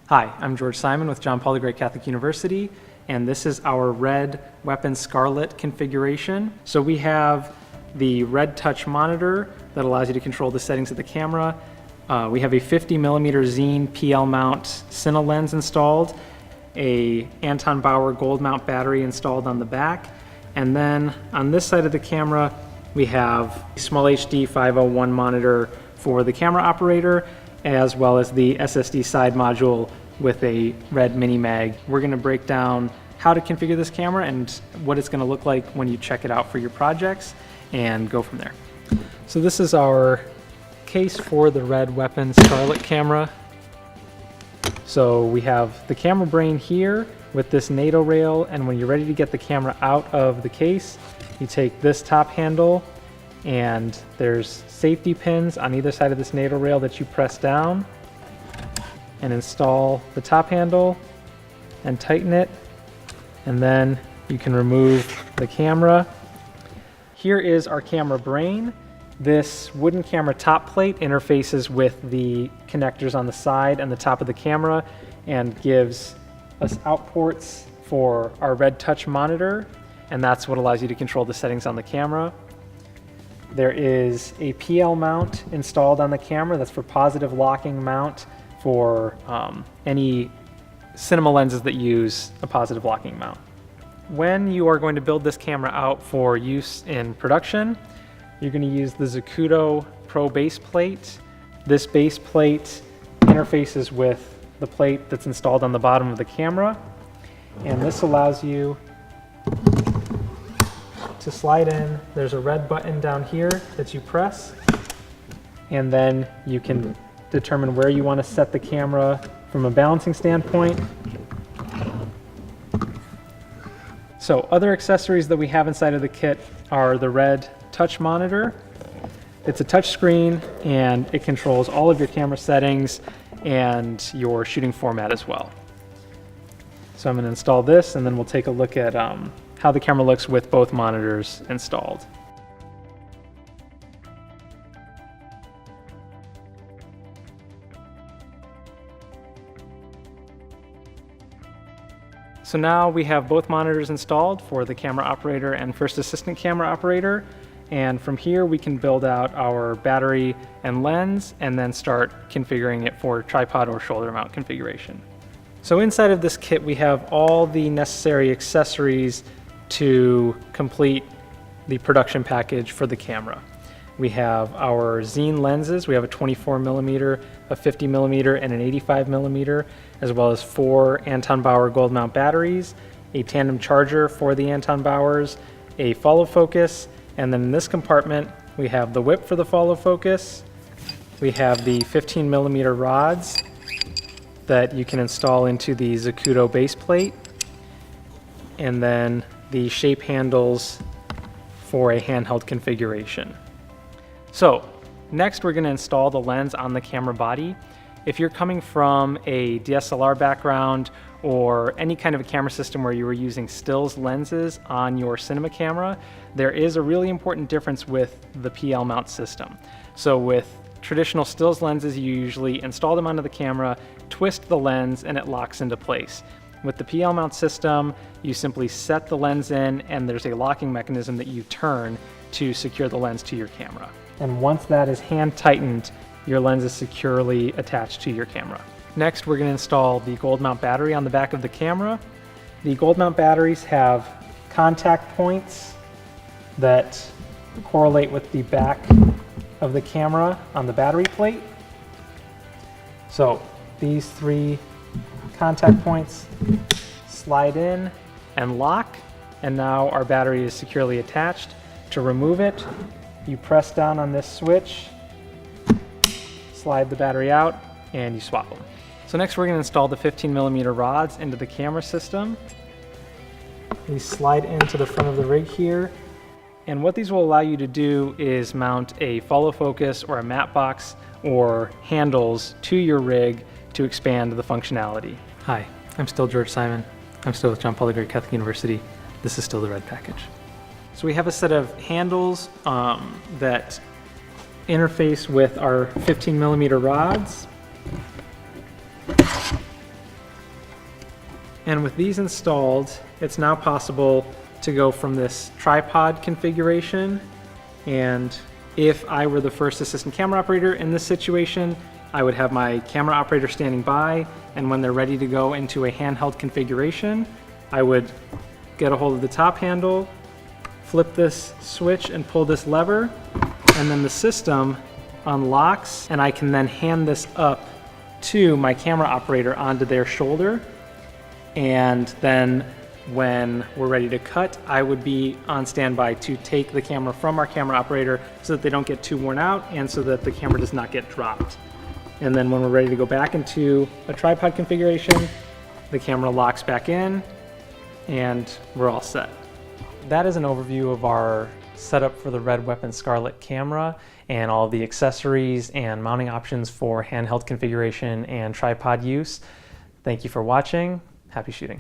Hi, I'm George Simon with John Paul the Great Catholic University, and this is our red weapon Scarlet configuration. So we have the red touch monitor that allows you to control the settings of the camera. We have a 50mm Zine PL mount Cine lens installed, a Anton Bauer gold mount battery installed on the back, and then on this side of the camera we have a small HD 501 monitor for the camera operator, as well as the SSD side module with a red mini mag. We're going to break down how to configure this camera and what it's going to look like when you check it out for your projects and go from there. So this is our case for the red weapon Scarlet camera. So we have the camera brain here with this NATO rail, and when you're ready to get the camera out of the case, you take this top handle and there's safety pins on either side of this NATO rail that you press down and install the top handle and tighten it, and then you can remove the camera. Here is our camera brain. This wooden camera top plate interfaces with the connectors on the side and the top of the camera and gives us out ports for our red touch monitor, and that's what allows you to control the settings on the camera. There is a PL mount installed on the camera that's for positive locking mount for any cinema lenses that use a positive locking mount. When you are going to build this camera out for use in production, you're going to use the Zacuto Pro base plate. This base plate interfaces with the plate that's installed on the bottom of the camera, and this allows you to slide in. There's a red button down here that you press, and then you can determine where you want to set the camera from a balancing standpoint. So other accessories that we have inside of the kit are the red touch monitor. It's a touch screen and it controls all of your camera settings and your shooting format as well. So I'm going to install this, and then we'll take a look at how the camera looks with both monitors installed. So now we have both monitors installed for the camera operator and first assistant camera operator, and from here we can build out our battery and lens and then start configuring it for tripod or shoulder mount configuration. So inside of this kit we have all the necessary accessories to complete the production package for the camera. We have our Zine lenses. We have a 24mm, a 50mm, and an 85mm, as well as 4 Anton Bauer gold mount batteries, a tandem charger for the Anton Bauers, a follow focus, and then in this compartment we have the whip for the follow focus. We have the 15mm rods that you can install into the Zacuto base plate, and then the shape handles for a handheld configuration. So next we're going to install the lens on the camera body. If you're coming from a DSLR background or any kind of a camera system where you were using stills lenses on your cinema camera, there is a really important difference with the PL mount system. So with traditional stills lenses, you usually install them onto the camera, twist the lens, and it locks into place. With the PL mount system, you simply set the lens in and there's a locking mechanism that you turn to secure the lens to your camera. And once that is hand tightened, your lens is securely attached to your camera. Next, we're going to install the gold mount battery on the back of the camera. The gold mount batteries have contact points that correlate with the back of the camera on the battery plate. So these 3 contact points slide in and lock, and now our battery is securely attached. To remove it, you press down on this switch, slide the battery out, and you swap them. So next we're going to install the 15mm rods into the camera system. These slide into the front of the rig here, and what these will allow you to do is mount a follow focus or a matte box or handles to your rig to expand the functionality. Hi, I'm still George Simon. I'm still with John Paul the Great Catholic University. This is still the red package. So we have a set of handles that interface with our 15mm rods. And with these installed, it's now possible to go from this tripod configuration, and if I were the first assistant camera operator in this situation, I would have my camera operator standing by, and when they're ready to go into a handheld configuration, I would get a hold of the top handle, flip this switch and pull this lever, and then the system unlocks, and I can then hand this up to my camera operator onto their shoulder. And then when we're ready to cut, I would be on standby to take the camera from our camera operator so that they don't get too worn out and so that the camera does not get dropped. And then when we're ready to go back into a tripod configuration, the camera locks back in and we're all set. That is an overview of our setup for the Red Weapon Scarlet camera and all the accessories and mounting options for handheld configuration and tripod use. Thank you for watching. Happy shooting.